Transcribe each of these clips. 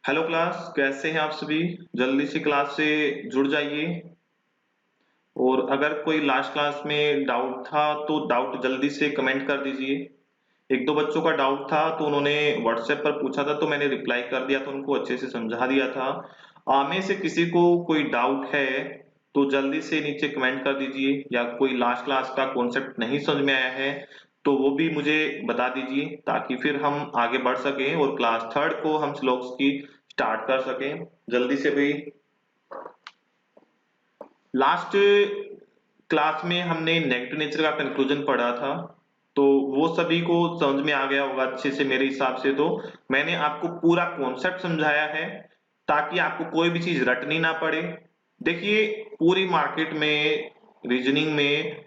Hello class, कैसे हैं आप सभी। जल्दी से क्लास से जुड़ जाइए। और अगर कोई लास्ट क्लास में डाउट था तो डाउट जल्दी से कमेंट कर दीजिए। एक दो बच्चों का डाउट था तो उन्होंने व्हाट्सएप पर पूछा था तो मैंने रिप्लाई कर दिया था, उनको अच्छे से समझा दिया था। में से किसी को कोई डाउट है तो जल्दी से नीचे कमेंट कर दीजिए, या कोई लास्ट क्लास का कॉन्सेप्ट नहीं समझ में आया है तो वो भी मुझे बता दीजिए, ताकि फिर हम आगे बढ़ सकें और क्लास थर्ड को हम श्लोक्स की स्टार्ट कर सकें जल्दी से भी। लास्ट क्लास में हमने नेगेटिव नेचर का कंक्लूजन पढ़ा था, तो वो सभी को समझ में आ गया होगा अच्छे से मेरे हिसाब से। तो मैंने आपको पूरा कॉन्सेप्ट समझाया है ताकि आपको कोई भी चीज रटनी ना पड़े। देखिए, पूरी मार्केट में रीजनिंग में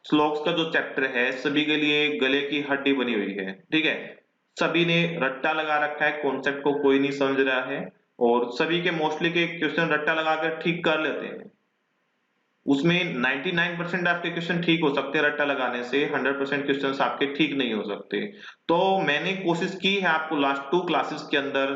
श्लोक्स का जो चैप्टर है सभी के लिए गले की हड्डी बनी हुई है, ठीक है। सभी ने रट्टा लगा रखा है, कॉन्सेप्ट को कोई नहीं समझ रहा है, और सभी के मोस्टली के क्वेश्चन रट्टा लगाकर ठीक कर लेते हैं। उसमें 99% आपके क्वेश्चन ठीक हो सकते हैं रट्टा लगाने से, 100% क्वेश्चंस आपके ठीक नहीं हो सकते। तो मैंने कोशिश की है आपको लास्ट 2 क्लासेस के अंदर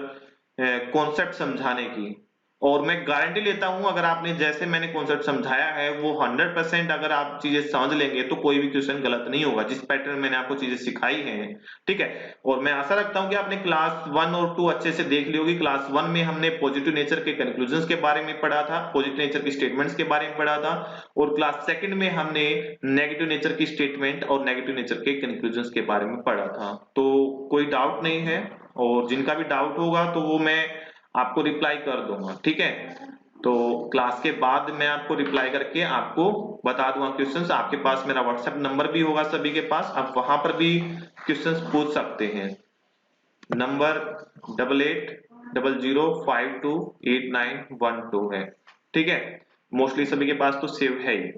कॉन्सेप्ट समझाने की, और मैं गारंटी लेता हूं अगर आपने जैसे मैंने कॉन्सेप्ट समझाया है वो 100% अगर आप चीजें समझ लेंगे तो कोई भी क्वेश्चन गलत नहीं होगा, जिस पैटर्न मैंने आपको चीजें सिखाई हैं, ठीक है। और मैं आशा रखता हूं कि आपने क्लास 1 और 2 अच्छे से देख ली होगी। क्लास 1 में हमने पॉजिटिव नेचर के कंक्लूजन्स के बारे में पढ़ा था, पॉजिटिव नेचर की स्टेटमेंट्स के बारे में पढ़ा था, और क्लास सेकंड में हमने नेगेटिव नेचर की स्टेटमेंट और नेगेटिव नेचर के कंक्लूजन्स के बारे में पढ़ा था। तो कोई डाउट नहीं है, और जिनका भी डाउट होगा तो वो मैं आपको रिप्लाई कर दूंगा, ठीक है। तो क्लास के बाद मैं आपको रिप्लाई करके आपको बता दूंगा क्वेश्चंस। आपके पास मेरा व्हाट्सएप नंबर भी होगा सभी के पास, आप वहां पर भी क्वेश्चंस पूछ सकते हैं। नंबर 8800528912 है, ठीक है। मोस्टली सभी के पास तो सेव है ही।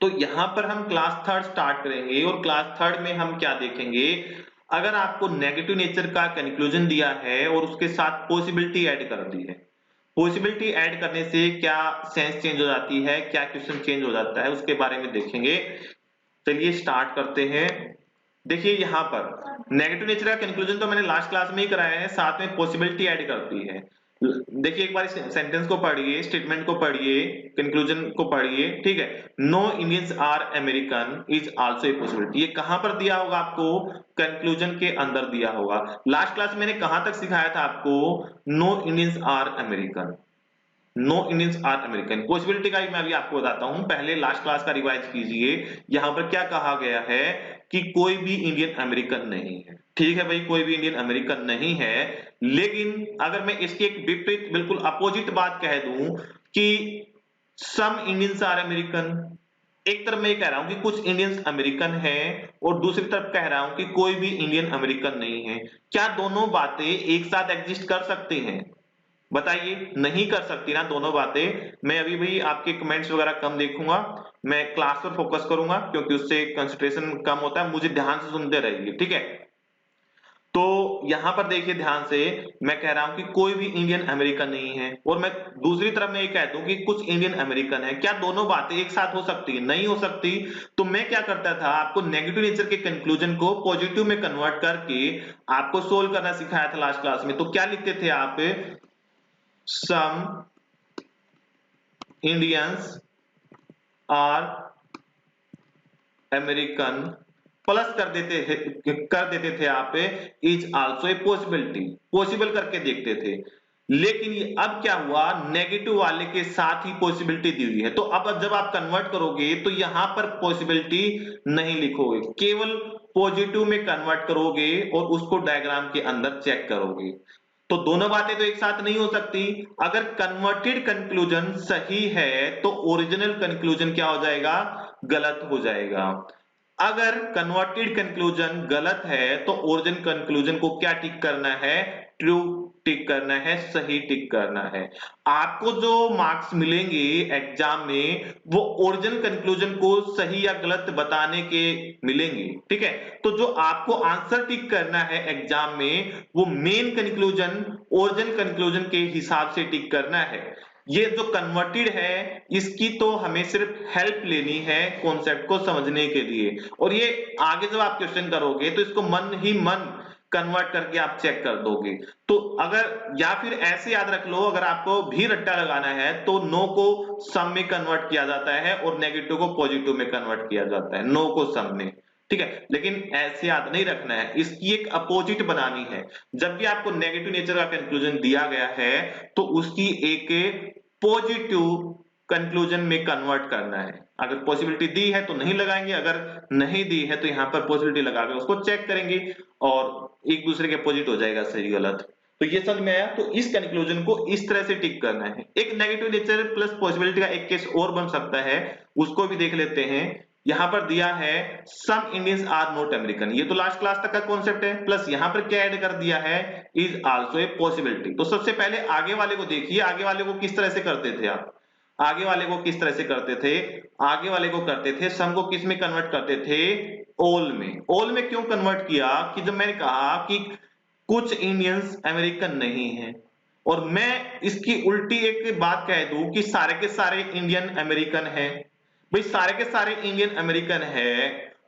तो यहां पर हम क्लास थर्ड स्टार्ट करेंगे, और क्लास थर्ड में हम क्या देखेंगे। अगर आपको नेगेटिव नेचर का कंक्लूजन दिया है और उसके साथ पॉसिबिलिटी ऐड कर दी है, पॉसिबिलिटी ऐड करने से क्या सेंस चेंज हो जाती है, क्या क्वेश्चन चेंज हो जाता है, उसके बारे में देखेंगे। चलिए स्टार्ट करते हैं। देखिए यहां पर नेगेटिव नेचर का कंक्लूजन तो मैंने लास्ट क्लास में ही कराया है, साथ में पॉसिबिलिटी ऐड करती है। देखिए एक बार सेंटेंस को पढ़िए, स्टेटमेंट को पढ़िए, कंक्लूजन को पढ़िए, ठीक है। No Indians are American is also a possibility, ये कहां पर दिया होगा आपको, कंक्लूजन के अंदर दिया होगा। लास्ट क्लास मैंने कहां तक सिखाया था आपको, no Indians are American, no Indians are American. Possibility का ही मैं अभी आपको बताता हूं, पहले लास्ट क्लास का रिवाइज कीजिए। यहां पर क्या कहा गया है कि कोई भी इंडियन अमेरिकन नहीं है, ठीक है भाई, कोई भी इंडियन अमेरिकन नहीं है। लेकिन अगर मैं इसकी एक विपरीत बिल्कुल अपोजिट बात कह दूं कि सम इंडियंस आर अमेरिकन, एक तरफ मैं ये कह रहा हूं कि कुछ इंडियंस अमेरिकन हैं, और दूसरी तरफ कह रहा हूं कि कोई भी इंडियन अमेरिकन नहीं है, क्या दोनों बातें एक साथ एग्जिस्ट कर सकती हैं? बताइए, नहीं कर सकती ना दोनों बातें। मैं अभी भी आपके कमेंट्स वगैरह कम देखूंगा, मैं क्लास पर फोकस करूंगा क्योंकि उससे कंसंट्रेशन कम होता है। मुझे ध्यान से सुनते रहिए, ठीक है। तो यहां पर देखिए ध्यान से, मैं कह रहा हूं कि कोई भी इंडियन अमेरिकन नहीं है, और मैं दूसरी तरफ मैं ये कह दूं कि कुछ इंडियन अमेरिकन है, क्या दोनों बातें एक साथ हो सकती है? नहीं हो सकती। तो मैं क्या करता था, आपको नेगेटिव नेचर के कंक्लूजन को पॉजिटिव में कन्वर्ट करके आपको सोल्व करना सिखाया था लास्ट क्लास में। तो क्या लिखते थे आप, some Indians are American, plus कर देते थे आप is also a possibility, possible करके देखते थे। लेकिन ये अब क्या हुआ, नेगेटिव वाले के साथ ही पॉसिबिलिटी दी हुई है, तो अब जब आप कन्वर्ट करोगे तो यहां पर पॉसिबिलिटी नहीं लिखोगे, केवल पॉजिटिव में कन्वर्ट करोगे और उसको डायग्राम के अंदर चेक करोगे। तो दोनों बातें तो एक साथ नहीं हो सकती। अगर कन्वर्टेड कंक्लूजन सही है तो ओरिजिनल कंक्लूजन क्या हो जाएगा, गलत हो जाएगा। अगर कन्वर्टेड कंक्लूजन गलत है तो ओरिजिनल कंक्लूजन को क्या टिक करना है, ट्रू टिक करना है, सही टिक करना है। आपको जो मार्क्स मिलेंगे एग्जाम में वो ओरिजिनल कंक्लूजन को सही या गलत बताने के मिलेंगे, ठीक है। तो जो आपको आंसर टिक करना है एग्जाम में वो मेन कंक्लूजन ओरिजिनल कंक्लूजन के हिसाब से टिक करना है। ये जो कन्वर्टेड है इसकी तो हमें सिर्फ हेल्प लेनी है कॉन्सेप्ट को समझने के लिए, और ये आगे जब आप क्वेश्चन करोगे तो इसको मन ही मन कन्वर्ट करके आप चेक कर दोगे। तो अगर या फिर ऐसे याद रख लो, अगर आपको भी रट्टा लगाना है तो नो को सम में कन्वर्ट किया जाता है और नेगेटिव को पॉजिटिव में कन्वर्ट किया जाता है, नो को सम में, ठीक है। लेकिन ऐसे याद नहीं रखना है, इसकी एक अपोजिट बनानी है। जब भी आपको नेगेटिव नेचर का कंक्लूजन दिया गया है तो उसकी एक पॉजिटिव कंक्लूजन में कन्वर्ट करना है। अगर पॉसिबिलिटी दी है तो नहीं लगाएंगे, अगर नहीं दी है तो यहां पर पॉसिबिलिटी लगा के उसको चेक करेंगे और एक दूसरे के अपोजिट हो जाएगा सही गलत। तो ये समझ में आया। तो इस कंक्लूजन को इस तरह से टिक करना है। एक नेगेटिव नेचर प्लस पॉसिबिलिटी का एक केस और बन सकता है, उसको भी देख लेते हैं। यहां पर दिया है सम इंडियंस आर नॉट अमेरिकन, ये तो लास्ट क्लास तक का कॉन्सेप्ट है, प्लस यहां पर क्या ऐड कर दिया है, इज आल्सो ए पॉसिबिलिटी। तो सबसे पहले आगे वाले को देखिए, आगे वाले को किस तरह से करते थे आप, आगे वाले को किस तरह से करते थे, आगे वाले को करते थे सम को किस में कन्वर्ट करते थे, ऑल में। ऑल में क्यों कन्वर्ट किया कि जब मैंने कहा कि कुछ इंडियंस अमेरिकन नहीं है और मैं इसकी उल्टी एक बात कह दूं कि सारे के सारे इंडियन अमेरिकन है, भाई सारे के सारे इंडियन अमेरिकन है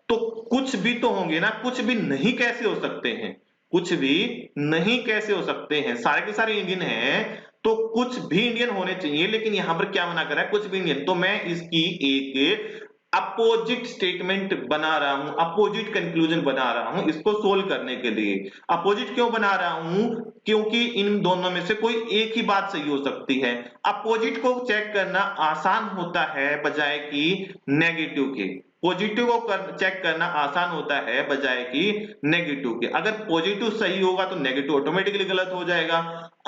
तो कुछ भी तो होंगे ना, कुछ भी नहीं कैसे हो सकते हैं, कुछ भी नहीं कैसे हो सकते हैं, सारे के सारे इंडियन हैं तो कुछ भी इंडियन होने चाहिए। लेकिन यहां पर क्या मना कर रहा है, कुछ भी इंडियन, तो मैं इसकी एक अपोजिट स्टेटमेंट बना रहा हूं, अपोजिट कंक्लूजन बना रहा हूं इसको सोल्व करने के लिए। अपोजिट क्यों बना रहा हूं, क्योंकि इन दोनों में से कोई एक ही बात सही हो सकती है। अपोजिट को चेक करना आसान होता है बजाय कि नेगेटिव के, पॉजिटिव को चेक करना आसान होता है बजाय कि नेगेटिव के। अगर पॉजिटिव सही होगा तो नेगेटिव ऑटोमेटिकली गलत हो जाएगा,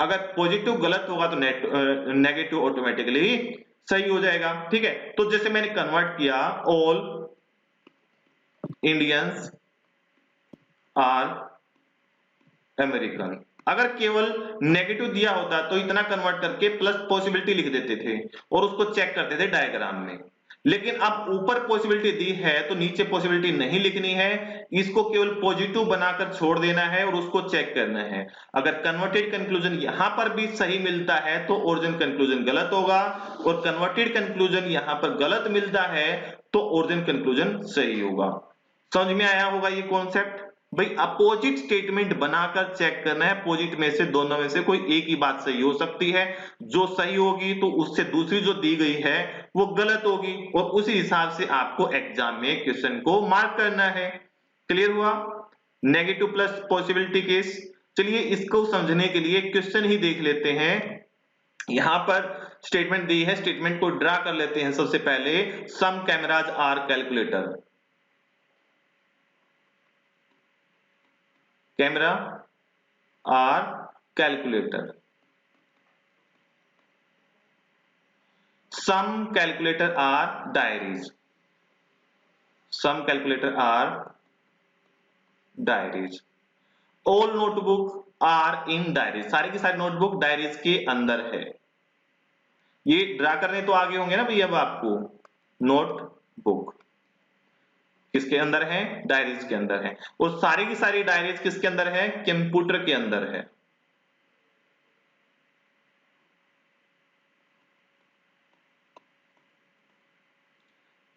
अगर पॉजिटिव गलत होगा तो नेगेटिव ऑटोमेटिकली सही हो जाएगा, ठीक है। तो जैसे मैंने कन्वर्ट किया ऑल इंडियंस आर अमेरिकन, अगर केवल नेगेटिव दिया होता तो इतना कन्वर्ट करके प्लस पॉसिबिलिटी लिख देते थे और उसको चेक करते थे डायग्राम में। लेकिन अब ऊपर पॉसिबिलिटी दी है तो नीचे पॉसिबिलिटी नहीं लिखनी है, इसको केवल पॉजिटिव बनाकर छोड़ देना है और उसको चेक करना है। अगर कन्वर्टेड कंक्लूजन यहां पर भी सही मिलता है तो ओरिजिन कंक्लूजन गलत होगा, और कन्वर्टेड कंक्लूजन यहां पर गलत मिलता है तो ओरिजिन कंक्लूजन सही होगा। समझ में आया होगा ये कॉन्सेप्ट। भाई अपोजिट स्टेटमेंट बनाकर चेक करना है, अपोजिट में से दोनों में से कोई एक ही बात सही हो सकती है, जो सही होगी तो उससे दूसरी जो दी गई है वो गलत होगी और उसी हिसाब से आपको एग्जाम में क्वेश्चन को मार्क करना है। क्लियर हुआ, नेगेटिव प्लस पॉसिबिलिटी केस। चलिए इसको समझने के लिए क्वेश्चन ही देख लेते हैं। यहां पर स्टेटमेंट दी है, स्टेटमेंट को ड्रा कर लेते हैं। सबसे पहले some cameras are calculator, camera are calculator, some calculator are diaries, some calculator are diaries, all notebook are in diaries, सारी की सारी नोटबुक डायरीज के अंदर है। ये ड्रा करने तो आगे होंगे ना भैया अब आपको, नोटबुक किसके अंदर है, डायरीज के अंदर है, और सारी की सारी डायरीज किसके अंदर है, कंप्यूटर के अंदर है।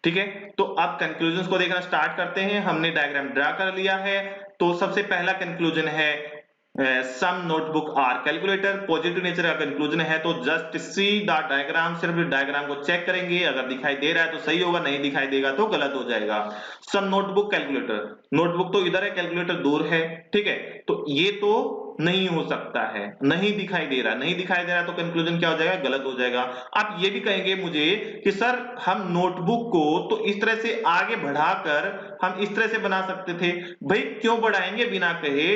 ठीक है, तो अब कंक्लूजन को देखना स्टार्ट करते हैं। हमने डायग्राम ड्रा कर लिया है, तो सबसे पहला कंक्लूजन है some notebook are calculator, positive nature का कंक्लूजन है तो जस्ट सी द डायग्राम, सिर्फ डायग्राम को चेक करेंगे, अगर दिखाई दे रहा है तो सही होगा, नहीं दिखाई देगा तो गलत हो जाएगा। सम नोटबुक कैलकुलेटर, नोटबुक तो इधर है, कैलकुलेटर दूर है, ठीक है, तो ये तो नहीं हो सकता है, नहीं दिखाई दे रहा, नहीं दिखाई दे रहा तो कंक्लूजन क्या हो जाएगा, गलत हो जाएगा। आप ये भी कहेंगे मुझे कि सर हम नोटबुक को तो इस तरह से आगे बढ़ाकर हम इस तरह से बना सकते थे। भाई क्यों बढ़ाएंगे बिना कहे,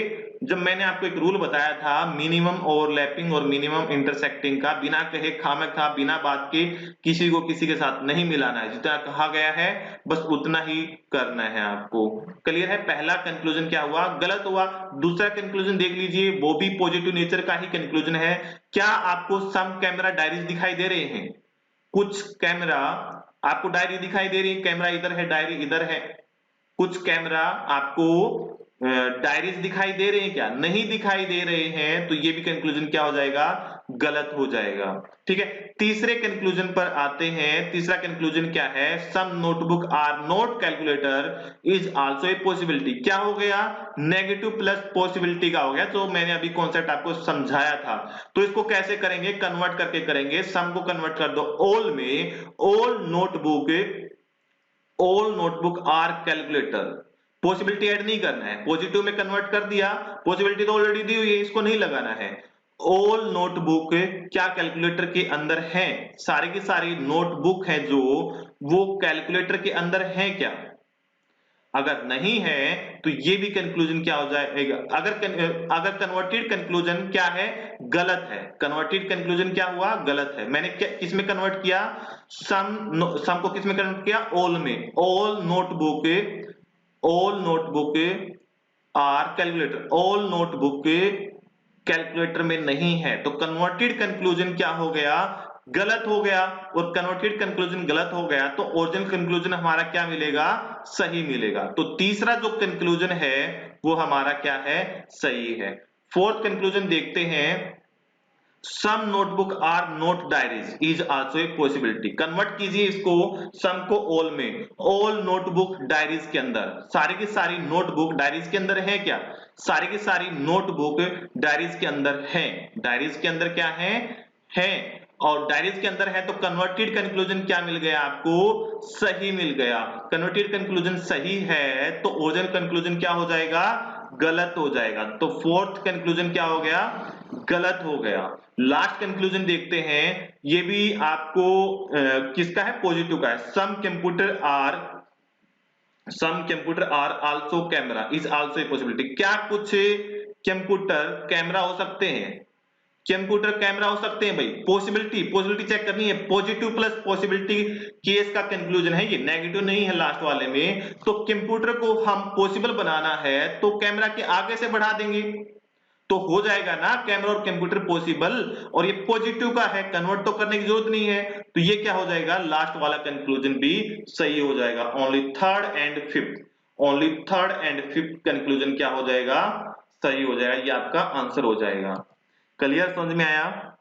जब मैंने आपको एक रूल बताया था मिनिमम ओवरलैपिंग और मिनिमम इंटरसेक्टिंग का, बिना कहे खामखा बिना बात के किसी को किसी के साथ नहीं मिलाना है, जितना कहा गया है बस उतना ही करना है आपको। क्लियर है, पहला कंक्लूजन क्या हुआ, गलत हुआ। दूसरा कंक्लूजन देख लीजिए, वो भी पॉजिटिव नेचर का ही कंक्लूजन है। क्या आपको सम कैमरा डायरीज दिखाई दे रहे हैं, कुछ कैमरा आपको डायरी दिखाई दे रही है, कैमरा इधर है डायरी इधर है, कुछ कैमरा आपको डायरीज दिखाई दे रहे हैं क्या? नहीं दिखाई दे रहे हैं, तो ये भी कंक्लूजन क्या हो जाएगा? गलत हो जाएगा। ठीक है, तीसरे कंक्लूजन पर आते हैं। तीसरा कंक्लूजन क्या है? Some notebook are not calculator is also a possibility. क्या हो गया? नेगेटिव प्लस पॉसिबिलिटी का हो गया, तो मैंने अभी कॉन्सेप्ट आपको समझाया था। तो इसको कैसे करेंगे? कन्वर्ट करके करेंगे। सम को कन्वर्ट कर दो ऑल में, all notebook are calculator. Possibility add नहीं करना है, पॉजिटिव में कन्वर्ट कर दिया, पॉसिबिलिटी तो ऑलरेडी दी हुई है, इसको नहीं लगाना है। ऑल नोटबुक क्या कैलकुलेटर के अंदर है? सारी की सारी नोटबुक है जो, वो कैलकुलेटर के अंदर है क्या? अगर नहीं है तो ये भी कंक्लूजन क्या हो जाएगा? अगर कन्वर्टेड कंक्लूजन क्या है? गलत है। कन्वर्टेड कंक्लूजन क्या हुआ? गलत है। मैंने किस में कन्वर्ट किया? सम को किस में कन्वर्ट किया? ऑल में। All notebook are calculator, all notebook calculator में नहीं है, तो कन्वर्टेड कंक्लूजन क्या हो गया? गलत हो गया। और कन्वर्टेड कंक्लूजन गलत हो गया तो ओरिजिनल कंक्लूजन हमारा क्या मिलेगा? सही मिलेगा। तो तीसरा जो कंक्लूजन है वो हमारा क्या है? सही है। फोर्थ कंक्लूजन देखते हैं। Some notebook are not diaries is also a possibility. Convert कीजिए इसको, सम को ऑल में। ऑल नोटबुक डायरीज के अंदर, सारी की सारी नोटबुक डायरीज के अंदर है क्या? सारी की सारी नोटबुक डायरीज के अंदर है। डायरीज के अंदर क्या है? है। और डायरीज के अंदर है तो कन्वर्टेड कंक्लूजन क्या मिल गया आपको? सही मिल गया। कन्वर्टेड कंक्लूजन सही है तो ओरिजिनल कंक्लूजन क्या हो जाएगा? गलत हो जाएगा। तो फोर्थ कंक्लूजन क्या हो गया? गलत हो गया। लास्ट कंक्लूजन देखते हैं, ये भी आपको किसका है? पॉजिटिव का है। Some computer are also camera is also a possibility. क्या कुछ कंप्यूटर कैमरा हो सकते हैं? कंप्यूटर कैमरा हो सकते हैं भाई। पॉसिबिलिटी चेक करनी है। पॉजिटिव प्लस पॉसिबिलिटी केस का कंक्लूजन है ये, नेगेटिव नहीं है लास्ट वाले में। तो कंप्यूटर को हम पॉसिबल बनाना है तो कैमरा के आगे से बढ़ा देंगे तो हो जाएगा ना कैमरा और कंप्यूटर पॉसिबल। और ये पॉजिटिव का है, कन्वर्ट तो करने की जरूरत नहीं है, तो ये क्या हो जाएगा? लास्ट वाला कंक्लूजन भी सही हो जाएगा। Only third and fifth conclusion क्या हो जाएगा? सही हो जाएगा। ये आपका आंसर हो जाएगा। क्लियर? समझ में आया?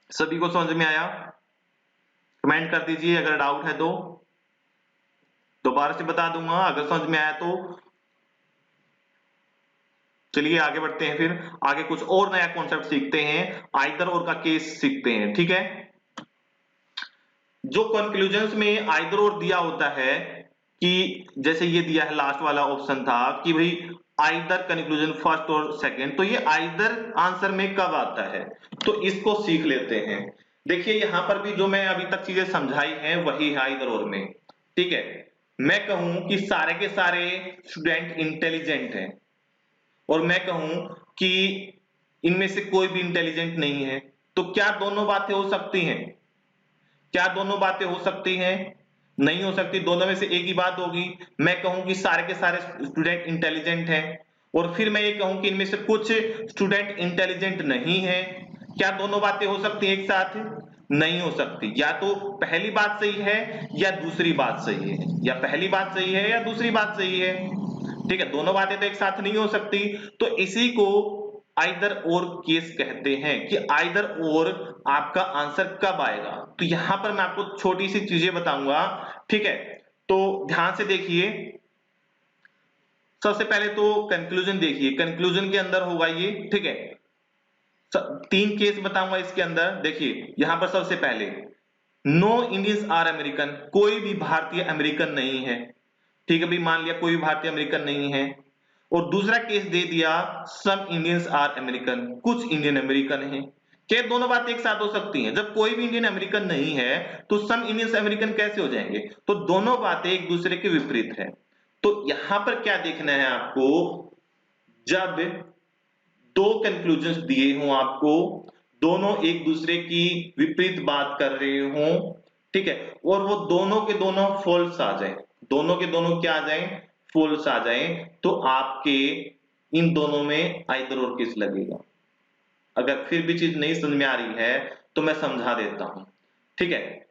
सभी को समझ में आया? कमेंट कर दीजिए अगर डाउट है तो, दोबारा से बता दूंगा अगर समझ में आया तो। चलिए आगे बढ़ते हैं, फिर आगे कुछ और नया कॉन्सेप्ट सीखते हैं, आइदर और का केस सीखते हैं। ठीक है, जो कंक्लूजन्स में आइदर और दिया होता है कि जैसे ये दिया है, लास्ट वाला ऑप्शन था कि भाई आइदर कंक्लूजन फर्स्ट और सेकंड, तो ये आइदर आंसर में कब आता है? तो इसको सीख लेते हैं। देखिए यहां पर भी जो मैं अभी तक चीजें समझाई हैं वही है आइदर और में। ठीक है, मैं कहूं कि सारे के सारे स्टूडेंट इंटेलिजेंट हैं और मैं कहूं कि इनमें से कोई भी इंटेलिजेंट नहीं है, तो क्या दोनों बातें हो सकती हैं? क्या दोनों बातें हो सकती हैं? नहीं हो सकती। दोनों में से एक ही बात होगी। मैं कहूं कि सारे के सारे स्टूडेंट इंटेलिजेंट हैं और फिर मैं ये कहूं कि इनमें से कुछ स्टूडेंट इंटेलिजेंट नहीं है। क्या दोनों बातें हो सकती हैं एक साथ? नहीं हो सकती। या तो पहली बात सही है या दूसरी बात सही है, या पहली बात सही है या दूसरी बात सही है। ठीक है, दोनों बातें तो एक साथ नहीं हो सकती। तो इसी को आइदर और केस कहते हैं कि आइदर और आपका आंसर कब आएगा। तो यहां पर मैं आपको छोटी सी चीजें बताऊंगा। ठीक है, तो ध्यान से देखिए। सबसे पहले तो कंक्लूजन देखिए, कंक्लूजन के अंदर होगा ये। ठीक है, तीन केस बताऊंगा इसके अंदर। देखिए यहां पर सबसे पहले नो इंडियंस आर अमेरिकन, कोई भी भारतीय अमेरिकन नहीं है। ठीक है भाई, मान लिया कोई भी भारतीय अमेरिकन नहीं है। और दूसरा केस दे दिया सम इंडियंस आर अमेरिकन, कुछ इंडियन अमेरिकन हैं। क्या दोनों बातें एक साथ हो सकती हैं? जब कोई भी इंडियन अमेरिकन नहीं है तो सम इंडियंस अमेरिकन कैसे हो जाएंगे? तो दोनों बातें एक दूसरे के विपरीत है। तो यहां पर क्या देखना है आपको? जब दो कंक्लूजन्स दिए हों आपको, दोनों एक दूसरे की विपरीत बात कर रहे हों, ठीक है, और वो दोनों के दोनों फॉल्स आ जाए, दोनों के दोनों क्या आ जाए? फॉल्स आ जाए, तो आपके इन दोनों में आइदर और किस लगेगा। अगर फिर भी चीज नहीं समझ में आ रही है तो मैं समझा देता हूं। ठीक है,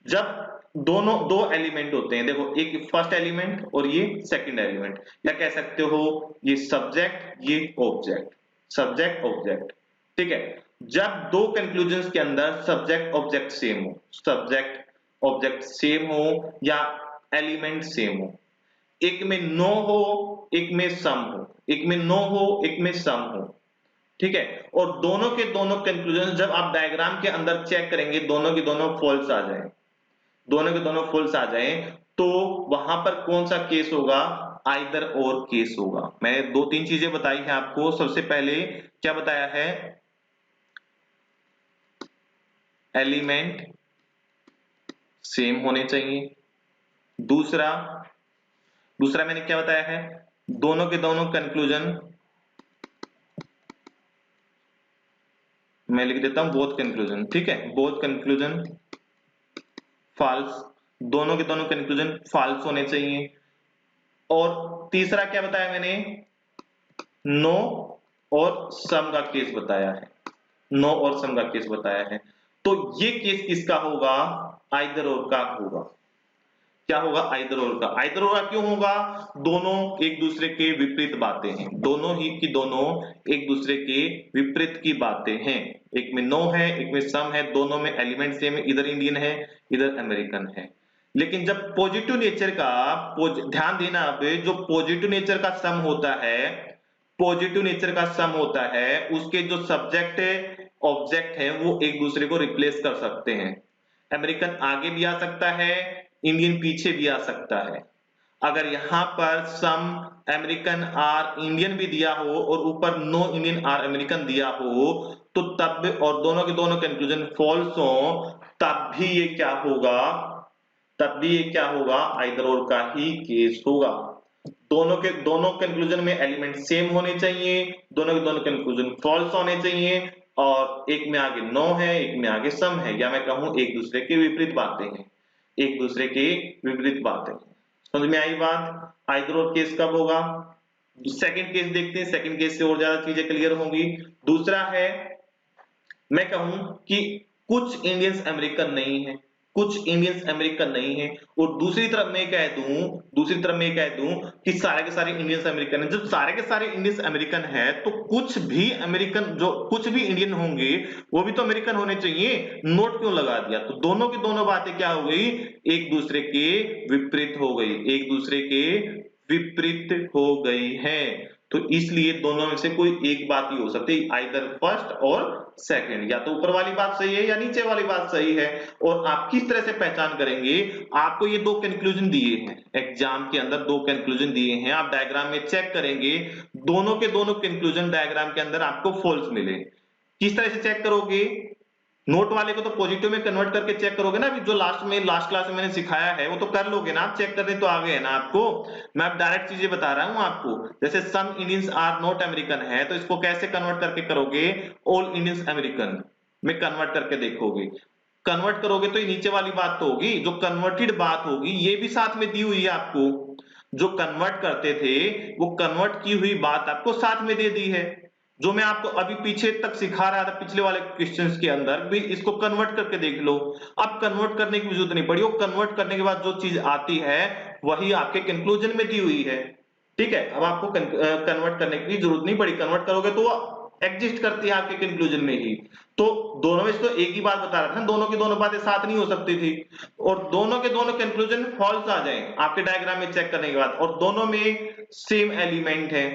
जब दोनों दो एलिमेंट होते हैं, देखो एक फर्स्ट एलिमेंट और ये सेकंड एलिमेंट, या कह सकते हो ये सब्जेक्ट ये ऑब्जेक्ट, सब्जेक्ट ऑब्जेक्ट, ठीक है। जब दो कंक्लूजन्स के अंदर सब्जेक्ट ऑब्जेक्ट सेम हो, सब्जेक्ट ऑब्जेक्ट सेम हो या एलिमेंट सेम हो, एक में नो हो एक में सम हो, एक में नो हो एक में सम हो, ठीक है, और दोनों के दोनों कंक्लूजन जब आप डायग्राम के अंदर चेक करेंगे दोनों के दोनों फॉल्स आ जाए, दोनों के दोनों फॉल्स आ जाए, तो वहां पर कौन सा केस होगा, आइदर और केस होगा। मैंने दो तीन चीजें बताई है आपको। सबसे पहले क्या बताया है, एलिमेंट सेम होने चाहिए। दूसरा दूसरा मैंने क्या बताया है, दोनों के दोनों कंक्लूजन, मैं लिख देता हूं बोथ कंक्लूजन, ठीक है, बोथ कंक्लूजन फॉल्स, दोनों के दोनों कंक्लूजन फॉल्स होने चाहिए। और तीसरा क्या बताया मैंने, नो और सम का केस बताया है, नो और सम का केस बताया है। तो ये केस किसका होगा, आइदर और का होगा। क्या होगा, आइदर और का। आइदर और का क्यों होगा, दोनों एक दूसरे के विपरीत बातें हैं, दोनों ही की दोनों एक दूसरे के विपरीत की बातें हैं। एक में नो है एक में सम है, दोनों में एलिमेंट सेम है, इधर इंडियन है इधर अमेरिकन है। लेकिन जब पॉजिटिव नेचर का ध्यान देना, अब जो पॉजिटिव नेचर का सम होता है, पॉजिटिव नेचर का सम होता है, उसके जो सब्जेक्ट ऑब्जेक्ट है वो एक दूसरे को रिप्लेस कर सकते हैं। अमेरिकन आगे भी आ सकता है, इंडियन पीछे भी आ सकता है। अगर यहां पर सम अमेरिकन आर इंडियन भी दिया हो और ऊपर नो इंडियन आर अमेरिकन दिया हो, तो तब और दोनों के दोनों कंक्लूजन फॉल्स हो, तब भी ये क्या होगा, तब भी ये क्या होगा, आइदर और का ही केस होगा। दोनों के दोनों कंक्लूजन में एलिमेंट सेम होने चाहिए, दोनों के दोनों कंक्लूजन फॉल्स होने चाहिए, और एक में आगे नो है एक में आगे सम है, या मैं कहूं एक दूसरे के विपरीत बातें हैं, एक दूसरे के विपरीत बातें। समझ में आई बात, आइदर और केस कब होगा। सेकंड केस देखते हैं, सेकंड केस से और ज्यादा चीजें क्लियर होंगी। दूसरा है, मैं कहूं कि कुछ इंडियंस अमेरिकन नहीं है, कुछ इंडियंस अमेरिकन नहीं है, और दूसरी तरफ मैं कह दूं, दूसरी तरफ मैं कह दूं कि सारे के सारे इंडियंस अमेरिकन है। जब सारे के सारे इंडियंस अमेरिकन है तो कुछ भी अमेरिकन, जो कुछ भी इंडियन होंगे वो भी तो अमेरिकन होने चाहिए, नोट क्यों लगा दिया। तो दोनों की दोनों बातें क्या हो गई, एक दूसरे के विपरीत हो गई, एक दूसरे के विपरीत हो गई है। तो इसलिए दोनों में से कोई एक बात ही हो सकती है, आइदर फर्स्ट और सेकंड, या तो ऊपर वाली बात सही है या नीचे वाली बात सही है। और आप किस तरह से पहचान करेंगे, आपको ये दो कंक्लूजन दिए हैं एग्जाम के अंदर, दो कंक्लूजन दिए हैं, आप डायग्राम में चेक करेंगे, दोनों के दोनों कंक्लूजन डायग्राम के अंदर आपको फॉल्स मिले, किस तरह से चेक करोगे, नोट वाले को तो पॉजिटिव में कन्वर्ट करके चेक करोगे ना, अभी जो लास्ट क्लास में मैंने सिखाया है वो तो कर लोगे ना आप, चेक करने तो आ गए ना आपको। मैं अब डायरेक्ट चीजें बता रहा हूं आपको, जैसे सम इंडियंस आर नॉट अमेरिकन है, तो इसको कैसे कन्वर्ट करके करोगे, ऑल इंडियंस अमेरिकन में कन्वर्ट करके देखोगे। कन्वर्ट करोगे तो ये नीचे वाली बात तो होगी, जो कन्वर्टेड बात होगी ये भी साथ में दी हुई है आपको, जो कन्वर्ट करते थे वो कन्वर्ट की हुई बात आपको साथ में दे दी है, जो मैं आपको अभी पीछे तक सिखा रहा था पिछले वाले क्वेश्चंस के अंदर भी, इसको कन्वर्ट करके देख लो। अब कन्वर्ट करने की जरूरत नहीं पड़ी, वो कन्वर्ट करने के बाद जो चीज आती है वही आपके कंक्लूजन में दी हुई है, ठीक है। अब आपको कन्वर्ट करने की जरूरत नहीं पड़ी, कन्वर्ट करोगे तो वो एग्जिस्ट करती है आपके कंक्लूजन में ही। तो दोनों में से तो एक ही बात बता रहा था, दोनों की दोनों बातें साथ नहीं हो सकती थी, और दोनों के दोनों कंक्लूजन फॉल्स आ जाए आपके डायग्राम में चेक करने के बाद, और दोनों में सेम एलिमेंट है,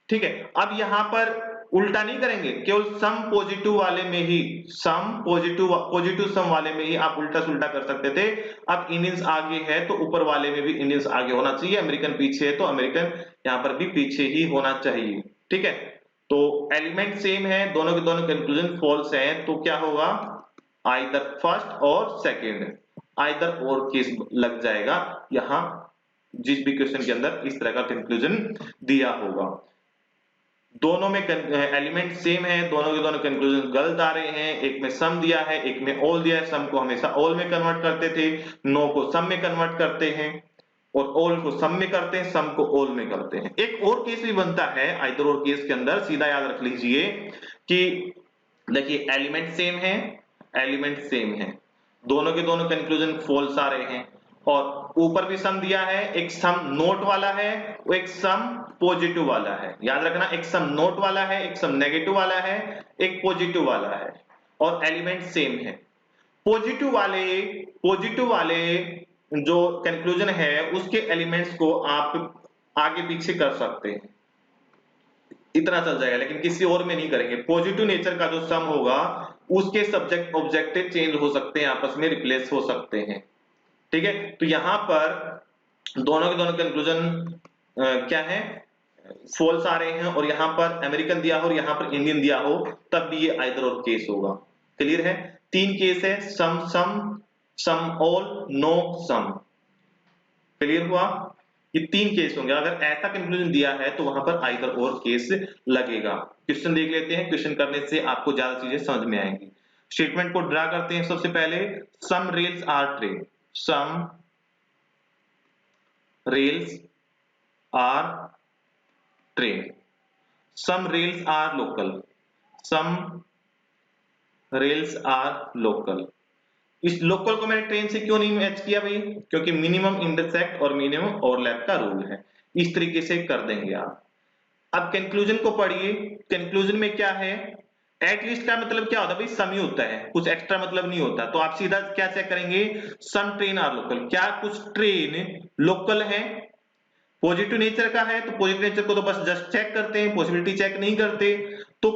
ठीक है। अब यहां पर उल्टा नहीं करेंगे, केवल सम पॉजिटिव वाले में ही, सम पॉजिटिव सम वाले में ही आप उल्टा सुल्टा कर सकते थे। अब इंडियंस आगे है तो ऊपर वाले में भी इंडियंस आगे होना चाहिए, अमेरिकन पीछे है तो अमेरिकन यहां पर भी पीछे ही होना चाहिए, ठीक है। तो एलिमेंट सेम है, दोनों के दोनों कंक्लूजन फॉल्स हैं, तो क्या होगा, आइदर फर्स्ट और सेकंड, आइदर और केस लग जाएगा यहां, जिस भी क्वेश्चन के अंदर इस तरह का कंक्लूजन दिया होगा। दोनों में एलिमेंट सेम है, दोनों के दोनों कंक्लूजन गलत आ रहे हैं, एक में सम दिया है एक में ऑल दिया है, सम को हमेशा ऑल में कन्वर्ट करते थे, नो को सम में कन्वर्ट करते हैं, और ऑल को सम में करते हैं, सम को ऑल में करते हैं। एक और केस भी बनता है आइदर और केस के अंदर, सीधा याद रख लीजिए कि देखिए एलिमेंट सेम है, एलिमेंट सेम है, दोनों के दोनों कंक्लूजन फॉल्स आ रहे हैं। और ऊपर भी सम दिया है, एक सम नोट वाला है और एक सम पॉजिटिव वाला है। याद रखना, एक सम नोट वाला है, एक सम नेगेटिव वाला है, एक पॉजिटिव वाला है, और एलिमेंट सेम है। पॉजिटिव वाले जो कंक्लूजन है उसके एलिमेंट्स को आप आगे पीछे कर सकते हैं, इतना चल जाएगा, लेकिन किसी और में नहीं करेंगे। पॉजिटिव नेचर का जो सम होगा उसके सब्जेक्ट ऑब्जेक्टिव चेंज हो सकते हैं, आपस में रिप्लेस हो सकते हैं। ठीक है, तो यहां पर दोनों के दोनों कंक्लूजन क्या है, फॉल्स आ रहे हैं, और यहां पर अमेरिकन दिया हो और यहां पर इंडियन दिया हो तब भी ये आइदर और केस होगा। क्लियर है? तीन केस है, some some, some all, no some. Clear हुआ? ये तीन केस होंगे। अगर ऐसा कंक्लूजन दिया है तो वहां पर आइदर और केस लगेगा। क्वेश्चन देख लेते हैं, क्वेश्चन करने से आपको ज्यादा चीजें समझ में आएंगी। स्टेटमेंट को ड्रा करते हैं। सबसे पहले some rails are train, some rails are train, some rails are local, some rails are local. इस लोकल को मैंने ट्रेन से क्यों नहीं मैच किया भाई? क्योंकि मिनिमम इंटरसेक्ट और मिनिमम ओवरलैप का रूल है। इस तरीके से कर देंगे आप। अब कंक्लूजन को पढ़िए। कंक्लूजन में क्या है? एटलीस्ट का मतलब क्या होता है भाई? सम ही होता है, कुछ एक्स्ट्रा मतलब नहीं होता। तो आप सीधा क्या चेक करेंगे? सम ट्रेन आर लोकल, क्या कुछ ट्रेन लोकल है? पॉजिटिव नेचर का है तो पॉजिटिव नेचर को तो बस जस्ट चेक करते हैं, पॉसिबिलिटी चेक नहीं करते। तो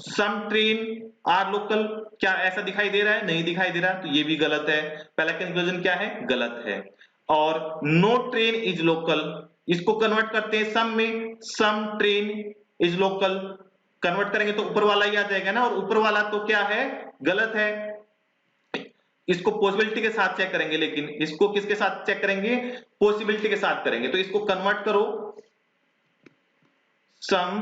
सम ट्रेन आर लोकल, क्या ऐसा दिखाई दे रहा है? नहीं दिखाई दे रहा, तो ये भी गलत है। पहला कंक्लूजन क्या है? गलत है। और नो ट्रेन इज लोकल, इसको कन्वर्ट करते हैं सम में, सम ट्रेन इज लोकल। कन्वर्ट करेंगे तो ऊपर वाला ही आ जाएगा ना, और ऊपर वाला तो क्या है? गलत है। इसको पॉसिबिलिटी के साथ चेक करेंगे, लेकिन इसको किसके साथ चेक करेंगे? पॉसिबिलिटी के साथ करेंगे। तो इसको कन्वर्ट करो, some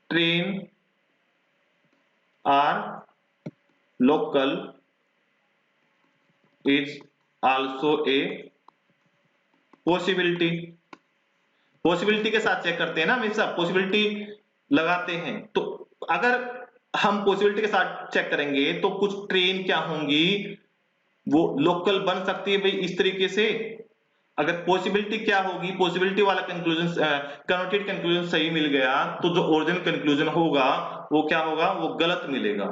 train are local is also a possibility. Possibility के साथ चेक करते हैं ना हमेशा, पॉसिबिलिटी लगाते हैं। तो अगर हम पॉसिबिलिटी के साथ चेक करेंगे तो कुछ ट्रेन क्या होंगी, वो लोकल बन सकती है भाई इस तरीके से। अगर पॉसिबिलिटी क्या होगी, पॉसिबिलिटी वाला कंक्लूजन, कन्वर्टेड कंक्लूजन सही मिल गया, तो जो ओरिजिनल कंक्लूजन होगा वो क्या होगा? वो गलत मिलेगा।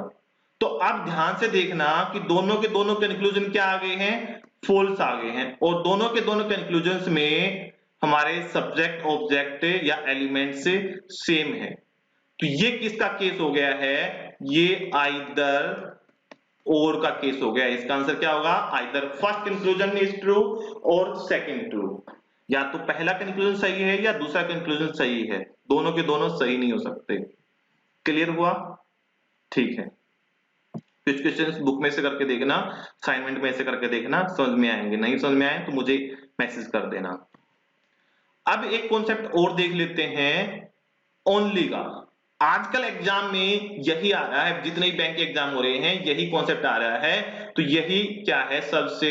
तो अब ध्यान से देखना कि दोनों के दोनों कंक्लूजन क्या आ गए हैं? फॉल्स आ गए हैं। और दोनों के दोनों कंक्लूजन में हमारे सब्जेक्ट ऑब्जेक्ट या एलिमेंट से सेम है। तो ये किसका केस हो गया है? ये आइदर और का केस हो गया। इसका आंसर क्या होगा? Either first conclusion is true और सेकंड ट्रू। या तो पहला कंक्लूजन सही है या दूसरा कंक्लूजन सही है, दोनों के दोनों सही नहीं हो सकते। क्लियर हुआ? ठीक है, कुछ क्वेश्चंस बुक में से करके देखना, असाइनमेंट में से करके देखना, समझ में आएंगे। नहीं समझ में आए तो मुझे मैसेज कर देना। अब एक कॉन्सेप्ट और देख लेते हैं, ओनली का। आजकल एग्जाम में यही आ रहा है, जितने बैंक के एग्जाम हो रहे हैं यही कॉन्सेप्ट आ रहा है। तो यही क्या है? सबसे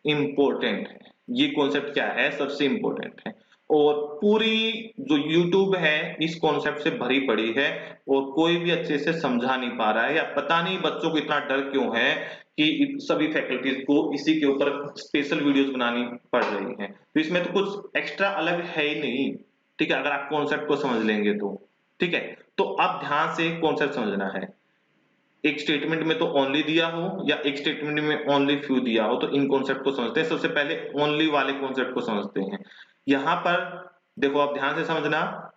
इंपॉर्टेंट है। ये कॉन्सेप्ट क्या है? सबसे इंपॉर्टेंट है। और पूरी जो YouTube है इस कॉन्सेप्ट से भरी पड़ी है, और कोई भी अच्छे से समझा नहीं पा रहा है, या पता नहीं बच्चों को इतना डर क्यों है कि सभी फैकल्टीज को इसी के ऊपर स्पेशल वीडियोस बनानी पड़ रही हैं। तो इसमें तो कुछ एक्स्ट्रा अलग है ही नहीं। ठीक है, अगर आप कॉन्सेप्ट को समझ लेंगे तो। ठीक है, तो अब ध्यान से कॉन्सेप्ट समझना है। एक स्टेटमेंट में तो ओनली दिया हो या एक स्टेटमेंट में ओनली फ्यू दिया हो, तो इन कॉन्सेप्ट को समझते हैं। सबसे पहले ओनली वाले कॉन्सेप्ट को समझते हैं। यहां पर देखो, आप ध्यान से समझना,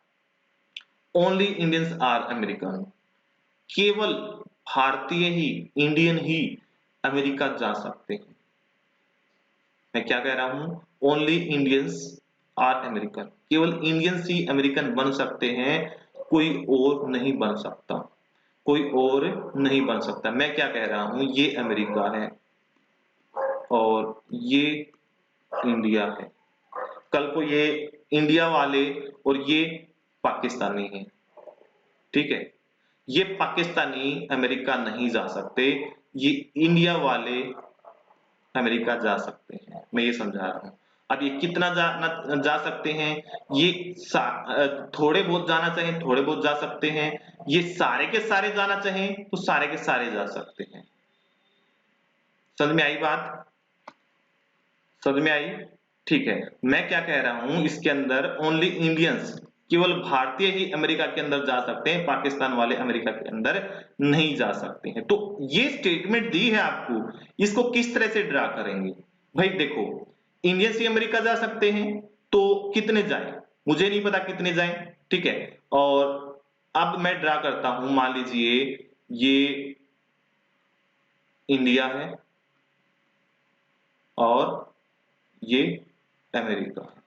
ओनली इंडियंस आर अमेरिकन, केवल भारतीय ही, इंडियन ही अमेरिका जा सकते हैं। मैं क्या कह रहा हूं? ओनली इंडियंस आर अमेरिकन, केवल इंडियंस ही अमेरिकन बन सकते हैं, कोई और नहीं बन सकता, कोई और नहीं बन सकता। मैं क्या कह रहा हूं? ये अमेरिका है और ये इंडिया है। कल को ये इंडिया वाले और ये पाकिस्तानी हैं। ठीक है, ये पाकिस्तानी अमेरिका नहीं जा सकते, ये इंडिया वाले अमेरिका जा सकते हैं। मैं ये समझा रहा हूं। अब ये कितना जा सकते हैं? ये थोड़े बहुत जाना चाहें थोड़े बहुत जा सकते हैं, ये सारे के सारे जाना चाहें तो सारे के सारे जा सकते हैं। समझ में आई बात? समझ में आई? ठीक है, मैं क्या कह रहा हूं, इसके अंदर ओनली इंडियंस, केवल भारतीय ही अमेरिका के अंदर जा सकते हैं, पाकिस्तान वाले अमेरिका के अंदर नहीं जा सकते हैं। तो ये स्टेटमेंट दी है आपको, इसको किस तरह से ड्रा करेंगे? भाई देखो, इंडियंस ही अमेरिका जा सकते हैं, तो कितने जाएं? मुझे नहीं पता कितने जाएं, ठीक है। और अब मैं ड्रा करता हूं, मान लीजिए ये इंडिया है और ये अमेरिका है।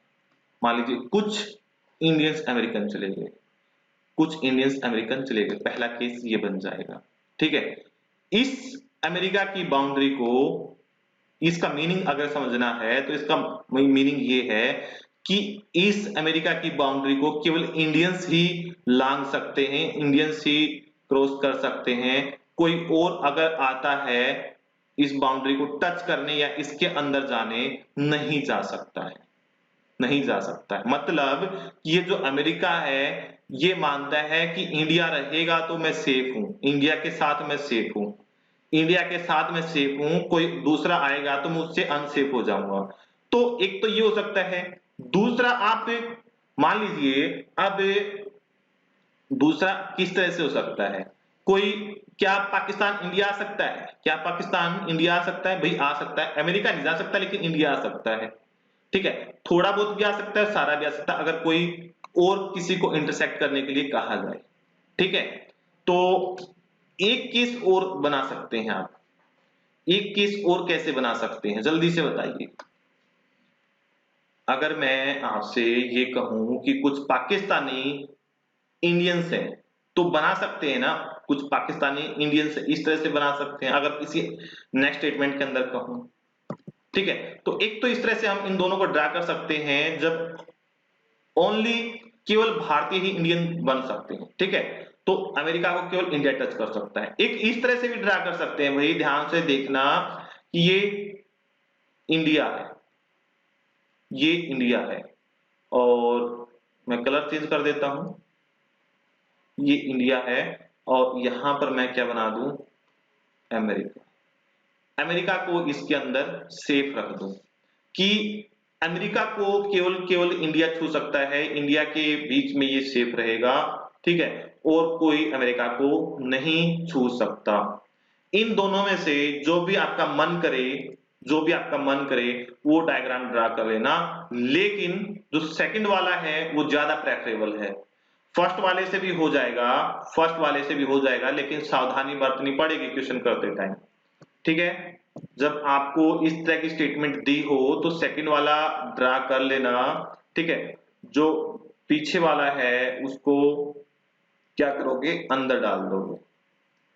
मान लीजिए कुछ इंडियंस अमेरिकन चले गए, कुछ इंडियंस अमेरिकन चले गए, पहला केस ये बन जाएगा, ठीक है। इस अमेरिका की बाउंड्री को, इसका मीनिंग अगर समझना है तो इसका मीनिंग ये है कि इस अमेरिका की बाउंड्री को केवल इंडियंस ही लांघ सकते हैं, इंडियंस ही क्रॉस कर सकते हैं। कोई और अगर आता है इस बाउंड्री को टच करने या इसके अंदर जाने, नहीं जा सकता है, नहीं जा सकता है। मतलब ये जो अमेरिका है ये मानता है कि इंडिया रहेगा तो मैं सेफ हूं, इंडिया के साथ मैं सेफ हूं, इंडिया के साथ मैं सेफ हूं, कोई दूसरा आएगा तो मुझसे अनसेफ हो जाऊंगा। तो एक तो ये हो सकता है। दूसरा, आप मान लीजिए, अब दूसरा किस तरह से हो सकता है? कोई, क्या पाकिस्तान इंडिया आ सकता है? क्या पाकिस्तान इंडिया आ सकता है? भाई आ सकता है, अमेरिका नहीं जा सकता लेकिन इंडिया आ सकता है, ठीक है। थोड़ा बहुत भी आ सकता है, सारा भी आ सकता है, अगर कोई और किसी को इंटरसेक्ट करने के लिए कहा जाए, ठीक है। तो एक केस और बना सकते हैं आप, एक केस और कैसे बना सकते हैं, जल्दी से बताइए। अगर मैं आपसे ये कहूं कि कुछ पाकिस्तानी इंडियंस हैं, तो बना सकते हैं ना, कुछ पाकिस्तानी इंडियंस इस तरह से बना सकते हैं, अगर किसी नेक्स्ट स्टेटमेंट के अंदर कहूं, ठीक है। तो एक तो इस तरह से हम इन दोनों को ड्रा कर सकते हैं, जब ओनली केवल भारतीय ही इंडियन बन सकते हैं, ठीक है। तो अमेरिका को केवल इंडिया टच कर सकता है। एक इस तरह से भी ड्रा कर सकते हैं, भाई ध्यान से देखना कि ये इंडिया है, ये इंडिया है, और मैं कलर चेंज कर देता हूं, ये इंडिया है, और यहां पर मैं क्या बना दूं, अमेरिका। अमेरिका को इसके अंदर सेफ रख दूं कि अमेरिका को केवल केवल इंडिया छू सकता है, इंडिया के बीच में ये सेफ रहेगा, ठीक है, और कोई अमेरिका को नहीं छू सकता। इन दोनों में से जो भी आपका मन करे, जो भी आपका मन करे वो डायग्राम ड्रा कर लेना, लेकिन जो सेकंड वाला है वो ज्यादा प्रेफरेबल है। फर्स्ट वाले से भी हो जाएगा, फर्स्ट वाले से भी हो जाएगा, लेकिन सावधानी बरतनी पड़ेगी क्वेश्चन करते टाइम, ठीक है। जब आपको इस तरह की स्टेटमेंट दी हो तो सेकंड वाला ड्रा कर लेना, ठीक है। जो पीछे वाला है उसको क्या करोगे, अंदर डाल दोगे,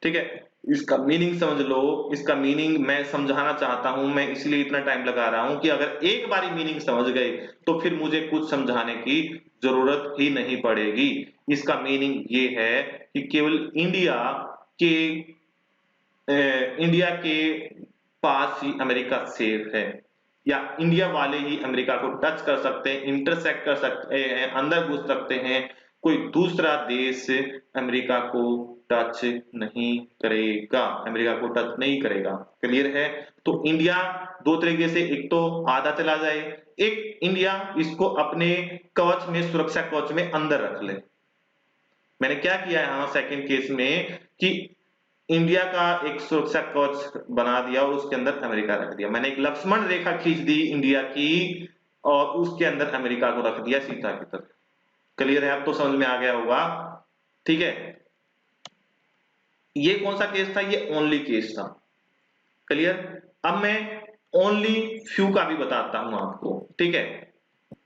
ठीक है। इसका मीनिंग समझ लो, इसका मीनिंग मैं समझाना चाहता हूं, मैं इसलिए इतना टाइम लगा रहा हूं कि अगर एक बारी मीनिंग समझ गए तो फिर मुझे कुछ समझाने की जरूरत ही नहीं पड़ेगी। इसका मीनिंग ये है कि केवल के इंडिया के पास ही अमेरिका सेफ है, या इंडिया वाले ही अमेरिका को टच कर सकते हैं, इंटरसेक्ट कर सकते हैं, अंदर घुस सकते हैं, कोई दूसरा देश अमेरिका को टच नहीं करेगा, अमेरिका को टच नहीं करेगा। क्लियर है? तो इंडिया दो तरीके से, एक तो आधा चला जाए, एक इंडिया इसको अपने कवच में, सुरक्षा कवच में अंदर रख ले। मैंने क्या किया यहां सेकंड केस में कि इंडिया का एक सुरक्षा कवच बना दिया और उसके अंदर अमेरिका रख दिया। मैंने एक लक्ष्मण रेखा खींच दी इंडिया की और उसके अंदर अमेरिका को रख दिया सीता की तरफ। क्लियर है? अब तो समझ में आ गया होगा, ठीक है। ये कौन सा केस था? ये ओनली केस था। क्लियर? अब मैं ओनली फ्यू का भी बताता हूं आपको, ठीक है।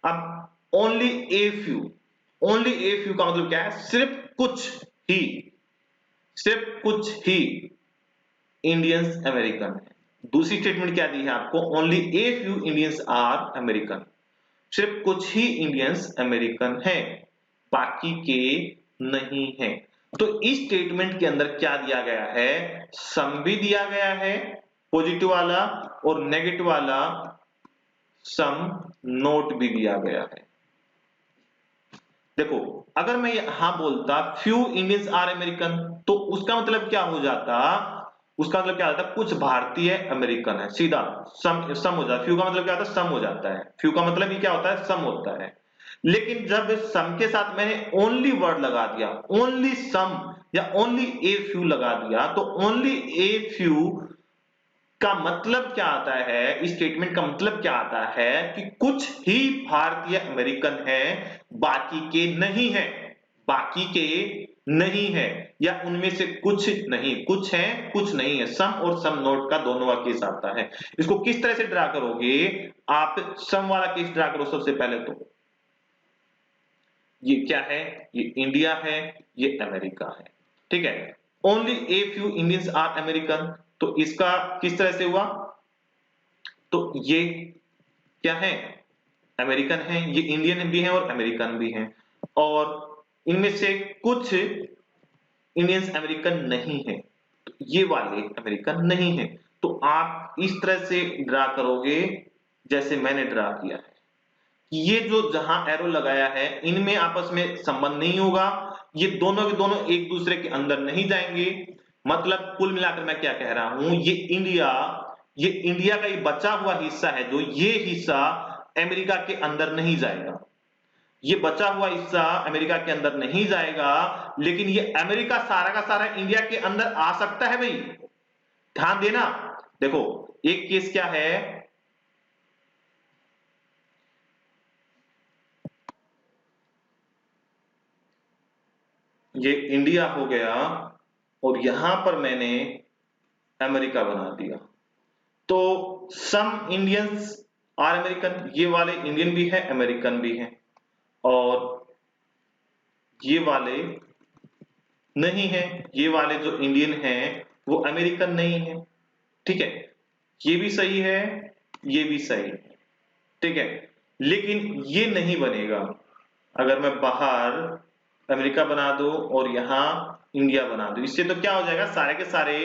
अब only a few, only a few का मतलब क्या है? सिर्फ कुछ ही, सिर्फ कुछ ही इंडियंस अमेरिकन है। दूसरी स्टेटमेंट क्या दी है आपको? Only a few Indians are American, सिर्फ कुछ ही इंडियंस अमेरिकन हैं, बाकी के नहीं हैं। तो इस स्टेटमेंट के अंदर क्या दिया गया है? सम भी दिया गया है पॉजिटिव वाला, और नेगेटिव वाला सम नोट भी दिया गया है। देखो, अगर मैं यहां बोलता फ्यू इंडियंस आर अमेरिकन, तो उसका मतलब क्या हो जाता? उसका मतलब क्या होता है, कुछ भारतीय अमेरिकन है, सीधा सम हो जाता है। फ्यू का मतलब क्या होता है, सम हो जाता है। फ्यू का मतलब ही क्या होता है, सम होता है। लेकिन जब सम के साथ मैंने ओनली वर्ड लगा दिया, ओनली सम या ओनली ए फ्यू लगा दिया, तो ओनली ए फ्यू का मतलब क्या आता है, इस स्टेटमेंट का मतलब क्या आता है कि कुछ ही भारतीय अमेरिकन हैं, बाकी के नहीं है, बाकी के नहीं है, या उनमें से कुछ नहीं, कुछ है कुछ नहीं है। सम और सम नोट का दोनों का केस आता है। इसको किस तरह से ड्रा करोगे आप, सम वाला केस ड्रा करो सबसे पहले। तो ये क्या है, ये इंडिया है, ये अमेरिका है, ठीक है। Only a few Indians are American, तो इसका किस तरह से हुआ, तो ये क्या है, अमेरिकन है, ये इंडियन भी है और अमेरिकन भी है, और इनमें से कुछ इंडियंस अमेरिकन नहीं है, तो ये वाले अमेरिकन नहीं है। तो आप इस तरह से ड्रा करोगे जैसे मैंने ड्रा किया है। ये जो जहां एरो लगाया है इनमें आपस में संबंध नहीं होगा, ये दोनों के दोनों एक दूसरे के अंदर नहीं जाएंगे। मतलब कुल मिलाकर मैं क्या कह रहा हूं, ये इंडिया का ये बचा हुआ हिस्सा है, जो ये हिस्सा अमेरिका के अंदर नहीं जाएगा, ये बचा हुआ हिस्सा अमेरिका के अंदर नहीं जाएगा, लेकिन ये अमेरिका सारा का सारा इंडिया के अंदर आ सकता है भाई, ध्यान देना। देखो एक केस क्या है, ये इंडिया हो गया और यहां पर मैंने अमेरिका बना दिया, तो सम इंडियंस आर अमेरिकन, ये वाले इंडियन भी है अमेरिकन भी है, और ये वाले नहीं है, ये वाले जो इंडियन हैं वो अमेरिकन नहीं है, ठीक है। ये भी सही है, ये भी सही है, ठीक है। लेकिन ये नहीं बनेगा अगर मैं बाहर अमेरिका बना दूं और यहां इंडिया बना दूं, इससे तो क्या हो जाएगा, सारे के सारे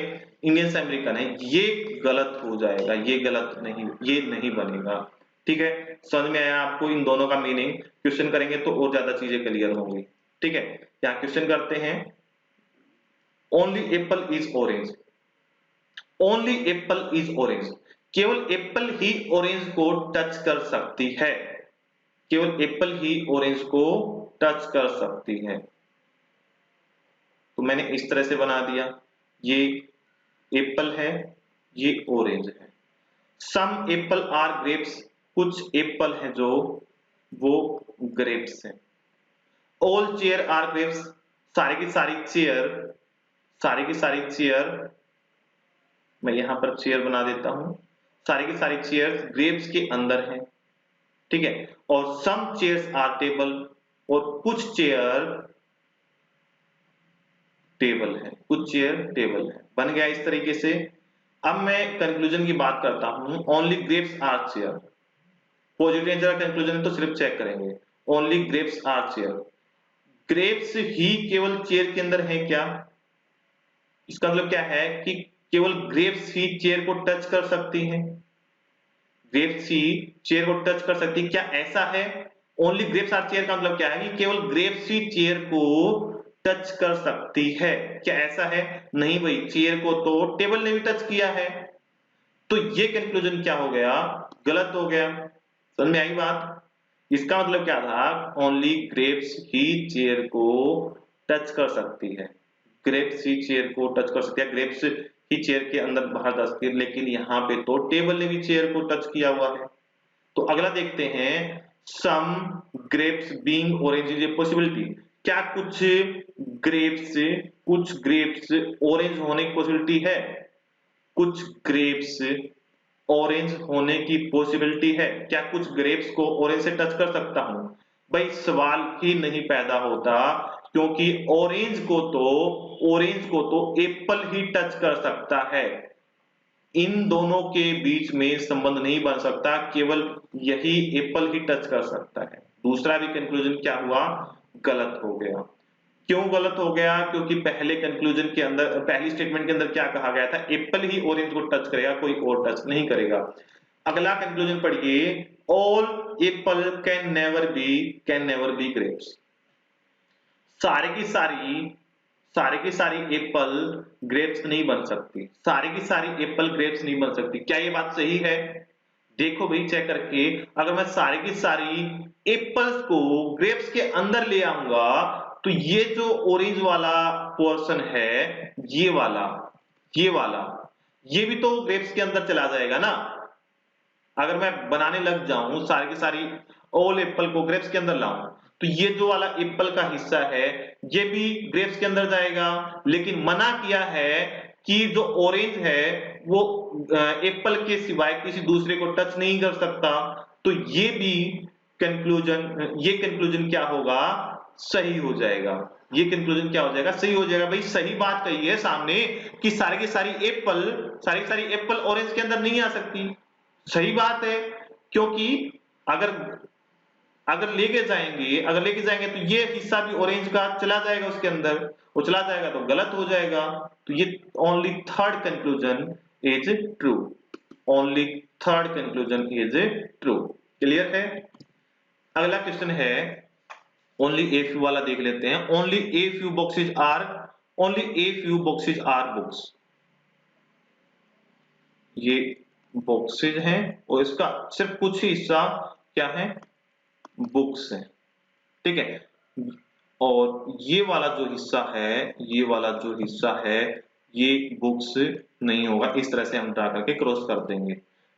इंडियन से अमेरिकन है, ये गलत हो जाएगा, ये गलत नहीं, ये नहीं बनेगा, ठीक है। समझ में आया आपको इन दोनों का मीनिंग, क्वेश्चन करेंगे तो और ज्यादा चीजें क्लियर होंगी, ठीक है। यहाँ क्वेश्चन करते हैं, only Apple is orange, only Apple is orange, केवल एप्पल ही ऑरेंज को टच कर सकती है, केवल एप्पल ही ऑरेंज को टच कर सकती है। तो मैंने इस तरह से बना दिया, ये एप्पल है, ये ऑरेंज है। सम एप्पल आर ग्रेप्स, कुछ एप्पल है जो वो ग्रेप्स है। ऑल चेयर आर ग्रेप्स, सारी की सारी चेयर, सारी की सारी चेयर, मैं यहां पर चेयर बना देता हूं, सारी की सारी चेयर ग्रेप्स के अंदर है, ठीक है। और सम चेयर्स आर टेबल, और कुछ चेयर टेबल है, कुछ चेयर टेबल है, बन गया इस तरीके से। अब मैं कंक्लूजन की बात करता हूं, only grapes are chair, positive answer का कंक्लूजन तो सिर्फ चेक करेंगे, only grapes are chair, grapes ही केवल चेयर के अंदर है क्या, इसका मतलब क्या है कि केवल ग्रेप्स ही चेयर को टच कर सकती हैं, ग्रेप्स ही चेयर को टच कर सकती है, क्या ऐसा है, ओनली ग्रेप्स आर चेयर का मतलब क्या है कि केवल ग्रेप्स ही चेयर को टच कर सकती है, क्या ऐसा है, नहीं भाई, चेयर को तो टेबल ने भी टच किया है, तो ये कंक्लूजन क्या हो गया, गलत हो गया। समझ में आई बात, इसका मतलब क्या था, ओनली ग्रेप्स ही चेयर को टच कर सकती है, ग्रेप्स ही चेयर को टच कर सकती है, ग्रेप्स ही चेयर के अंदर बाहर जा सकती है, लेकिन यहाँ पे तो टेबल ने भी चेयर को टच किया हुआ है। तो अगला देखते हैं, some grapes being orange is a possibility, क्या कुछ ग्रेप्स ऑरेंज होने की पॉसिबिलिटी है, कुछ ग्रेप्स ऑरेंज होने की पॉसिबिलिटी है, क्या कुछ ग्रेप्स को ऑरेंज से टच कर सकता हूं, भाई सवाल ही नहीं पैदा होता, क्योंकि ऑरेंज को तो एप्पल ही टच कर सकता है, इन दोनों के बीच में संबंध नहीं बन सकता, केवल यही एप्पल ही टच कर सकता है। दूसरा भी कंक्लूजन क्या हुआ, गलत हो गया। क्यों गलत हो गया, क्योंकि पहले कंक्लूजन के अंदर, पहली स्टेटमेंट के अंदर क्या कहा गया था, एप्पल ही ऑरेंज को टच करेगा, कोई और टच नहीं करेगा। अगला कंक्लूजन पढ़िए, all Apple can never B grapes, सारी की सारी सारे की सारी एप्पल ग्रेप्स नहीं बन सकती, सारी की सारी एप्पल ग्रेप्स नहीं बन सकती। क्या ये बात सही है? देखो भाई चेक करके, अगर मैं सारी की सारी एप्पल्स को ग्रेप्स के अंदर ले आऊंगा तो ये जो ऑरेंज वाला पोर्शन है, ये वाला, ये वाला, ये भी तो ग्रेप्स के अंदर चला जाएगा ना। अगर मैं बनाने लग जाऊं सारी की सारी ऑल एप्पल को ग्रेप्स के अंदर लाऊं तो ये जो वाला एप्पल का हिस्सा है ये भी ग्रेप्स के अंदर जाएगा। लेकिन मना किया है कि जो ऑरेंज है वो एप्पल के सिवाय किसी दूसरे को टच नहीं कर सकता। तो ये भी कंक्लूजन क्या होगा? सही हो जाएगा। ये कंक्लूजन क्या हो जाएगा? सही हो जाएगा। भाई सही बात कही है सामने कि सारी की सारी एप्पल ऑरेंज के अंदर नहीं आ सकती। सही बात है, क्योंकि अगर अगर लेके जाएंगे तो ये हिस्सा भी ऑरेंज का चला जाएगा उसके अंदर, वो चला जाएगा तो गलत हो जाएगा। तो ये only third conclusion is true, only third conclusion is true. Clear है? अगला क्वेश्चन है ओनली ए फ्यू वाला, देख लेते हैं। Only a few boxes are books. ये बॉक्सेज हैं और इसका सिर्फ कुछ ही हिस्सा क्या है? बुक्स है। ठीक है, और ये वाला जो हिस्सा है, ये वाला जो हिस्सा है ये बुक्स नहीं होगा। इस तरह से हम ड्रा करके क्रॉस कर देंगे।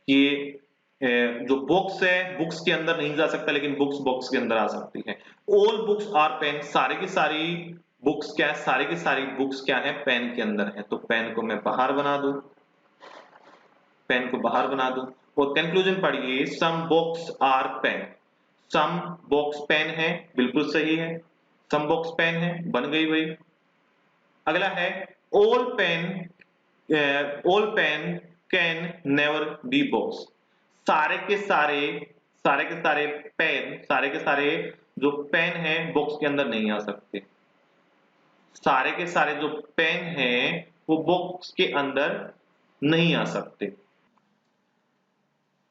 ये जो बॉक्स है बुक्स के अंदर नहीं जा सकता, लेकिन बुक्स बॉक्स के अंदर आ सकती है। ऑल बुक्स आर पेन, सारी की सारी बुक्स क्या है? सारी की सारी बुक्स क्या है? पेन के अंदर है। तो पेन को मैं बाहर बना दूं, पेन को बाहर बना दूं। और कंक्लूजन पढ़िए, some box are pen. Some box pen है, बिल्कुल सही है। सम बॉक्स पेन है, बन गई भाई। अगला है all pen can never be box. सारे के सारे पेन, सारे के सारे जो पेन है बॉक्स के अंदर नहीं आ सकते। सारे के सारे जो पेन हैं वो बॉक्स के अंदर नहीं आ सकते।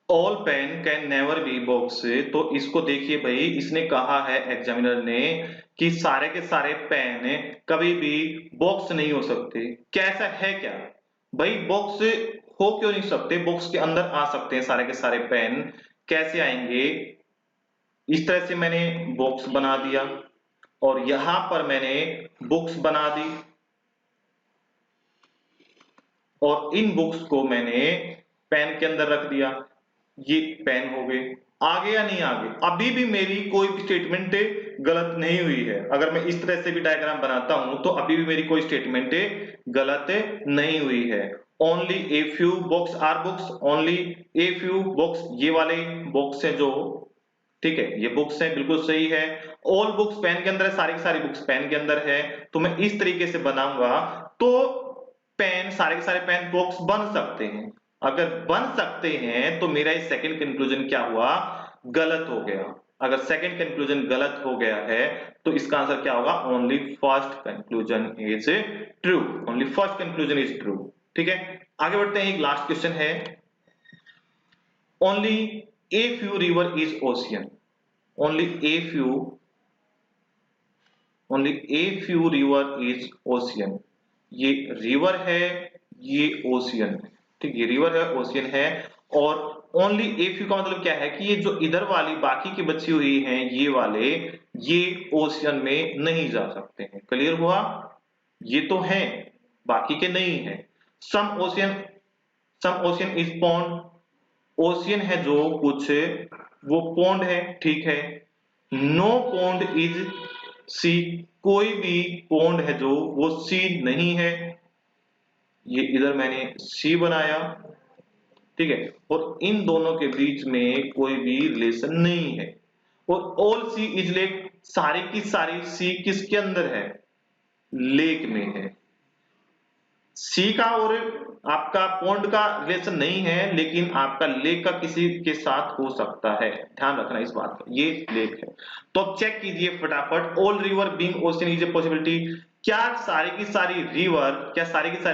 All pen can never be box, तो इसको देखिए भाई, इसने कहा है एग्जामिनर ने कि सारे के सारे पेन कभी भी बॉक्स नहीं हो सकते। कैसा है क्या भाई? बॉक्स हो क्यों नहीं सकते? बॉक्स के अंदर आ सकते हैं सारे के सारे पेन। कैसे आएंगे? इस तरह से मैंने बॉक्स बना दिया और यहां पर मैंने बुक्स बना दी और इन बुक्स को मैंने पेन के अंदर रख दिया। ये पेन हो गए। आगे या नहीं आगे? अभी भी मेरी कोई भी स्टेटमेंट गलत नहीं हुई है। अगर मैं इस तरह से भी डायग्राम बनाता हूं तो अभी भी मेरी कोई स्टेटमेंट गलत नहीं हुई है। Only a few box are books, only a few box, ये वाले बॉक्स है जो, ठीक है, ये बुक्स है, बिल्कुल सही है। ऑल बुक्स पेन के अंदर है, सारी की सारी बुक्स पेन के अंदर है। तो मैं इस तरीके से बनाऊंगा तो पेन, सारे के सारे पेन बॉक्स बन सकते हैं। अगर बन सकते हैं तो मेरा ये सेकंड कंक्लूजन क्या हुआ? गलत हो गया। अगर सेकंड कंक्लूजन गलत हो गया है तो इसका आंसर क्या होगा? Only first conclusion is true, only first conclusion is true. ठीक है, आगे बढ़ते हैं। एक लास्ट क्वेश्चन है, only a few river is ocean. Only a few river is ocean. ये रिवर है, ये ओशियन है। ठीक, ये रिवर है, ओशियन है। और ओनली ए फ्यू का मतलब क्या है कि ये जो इधर वाली बाकी की बची हुई हैं ये वाले, ये ओशियन में नहीं जा सकते हैं। क्लियर हुआ? ये तो हैं, बाकी के नहीं है। सम ओशियन इज पॉन्ड। ओशियन है जो कुछ, वो पॉन्ड है, ठीक है। नो पॉन्ड इज सी, कोई भी पॉन्ड है जो वो सी नहीं है। ये इधर मैंने सी बनाया, ठीक है। और इन दोनों के बीच में कोई भी रिलेशन नहीं है। और ऑल सी इज लेक, सारी की सारी सी किसके अंदर है? लेक में है। सी का और आपका पॉन्ड का रिलेशन नहीं है, लेकिन आपका लेक का किसी के साथ हो सकता है। ध्यान रखना इस बात का, ये लेक है। तो अब चेक कीजिए फटाफट, all river being ocean is a possibility. क्या सारी की सारी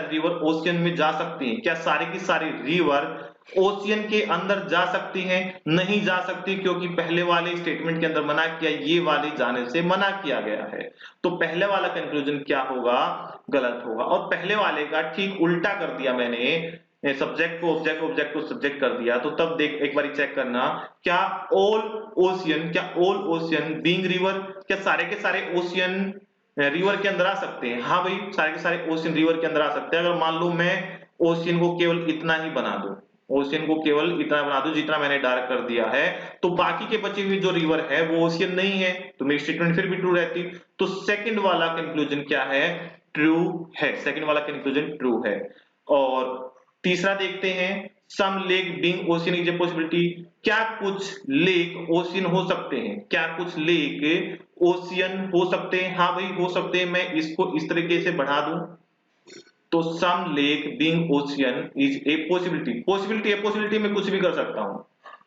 रिवर ओशियन में जा सकती हैं? क्या सारी की सारी रिवर ओशियन के अंदर जा सकती हैं? नहीं जा सकती, क्योंकि पहले वाले स्टेटमेंट के अंदर मना किया, ये वाले जाने से मना किया गया है। तो पहले वाला कंक्लूजन क्या होगा? गलत होगा। और पहले वाले का ठीक उल्टा कर दिया मैंने, सब्जेक्ट को ऑब्जेक्ट, ऑब्जेक्ट को सब्जेक्ट कर दिया। तो तब देख एक बार चेक करना, क्या ऑल ओशियन, क्या ऑल ओशियन बीइंग रिवर, क्या सारे के सारे ओशियन रिवर के अंदर आ सकते हैं? हाँ भाई, सारे के सारे ओशियन रिवर के अंदर आ सकते हैं। अगर मान लो मैं ओशियन को केवल इतना ही बना दूं, ओशियन को केवल इतना बना दूं जितना मैंने डार्क कर दिया है, तो बाकी के बची हुई जो रिवर है वो ओशियन नहीं है, तो मेरी स्टेटमेंट फिर भी ट्रू रहती। तो सेकंड वाला कंक्लूजन क्या है? ट्रू है। सेकंड वाला कंक्लूजन ट्रू है। और तीसरा देखते हैं, some lake being ocean is a possibility. क्या कुछ लेक ओशियन हो सकते हैं? क्या कुछ लेक ओशियन हो सकते हैं? हाँ भाई हो सकते हैं। मैं इसको इस तरीके से बढ़ा दूं, तो some lake being ocean is a possibility. Possibility है, पॉसिबिलिटी में कुछ भी कर सकता हूं,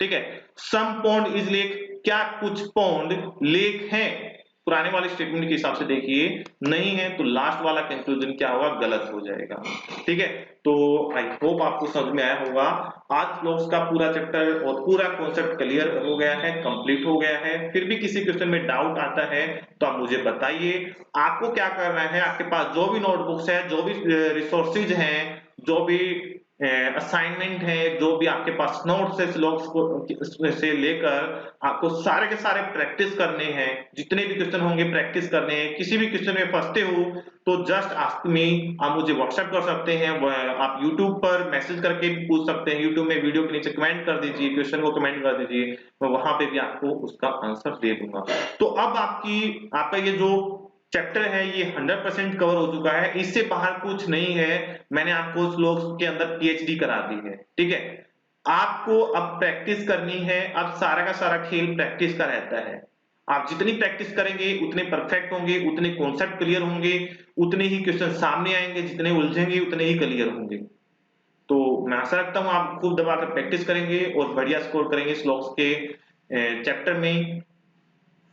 ठीक है। सम पॉन्ड इज लेक, क्या कुछ पॉन्ड लेक है? पुराने वाले स्टेटमेंट के हिसाब से देखिए नहीं है, तो लास्ट वाला कंक्लूजन क्या होगा? गलत हो जाएगा, ठीक है। तो आई होप आपको समझ में आया होगा। आज फ्लोक्स का पूरा चैप्टर और पूरा कॉन्सेप्ट क्लियर हो गया है, कंप्लीट हो गया है। फिर भी किसी क्वेश्चन में डाउट आता है तो आप मुझे बताइए। आपको क्या करना है, आपके पास जो भी नोटबुक्स है, जो भी रिसोर्सेज हैं, जो भी असाइनमेंट है, जो भी आपके पास नोट्स है फ्लोक्स को से लेकर, आपको सारे के सारे प्रैक्टिस करने हैं। जितने भी क्वेश्चन होंगे प्रैक्टिस करने हैं। किसी भी क्वेश्चन में फंसते हो तो जस्ट आस्क मी, आप मुझे व्हाट्सएप कर सकते हैं, आप यूट्यूब पर मैसेज करके भी पूछ सकते हैं। यूट्यूब में वीडियो के नीचे कमेंट कर दीजिए, क्वेश्चन को कमेंट कर दीजिए, मैं वहां पे भी आपको उसका आंसर दे दूंगा। तो अब आपका ये जो चैप्टर है ये 100% कवर हो चुका है, इससे बाहर कुछ नहीं है। मैंने आपको श्लोक्स के अंदर पीएचडी करा दी है, ठीक है। आपको अब प्रैक्टिस करनी है। अब सारा का सारा खेल प्रैक्टिस का रहता है। आप जितनी प्रैक्टिस करेंगे उतने परफेक्ट होंगे, उतने कॉन्सेप्ट क्लियर होंगे, उतने ही क्वेश्चन सामने आएंगे, जितने उलझेंगे उतने ही क्लियर होंगे। तो मैं आशा रखता हूं आप खूब दबाकर प्रैक्टिस करेंगे और बढ़िया स्कोर करेंगे श्लोक्स के चैप्टर में।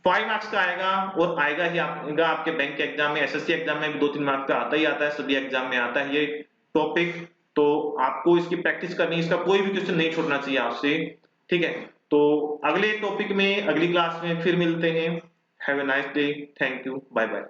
5 मार्क्स का आएगा, और आएगा ही आएगा आपके बैंक के एग्जाम में, एसएससी एग्जाम में भी 2-3 मार्क्स का आता ही आता है, सभी एग्जाम में आता है ये टॉपिक। तो आपको इसकी प्रैक्टिस करनी है, इसका कोई भी क्वेश्चन नहीं छोड़ना चाहिए आपसे, ठीक है। तो अगले टॉपिक में अगली क्लास में फिर मिलते हैं। Have a nice day, thank you, bye bye.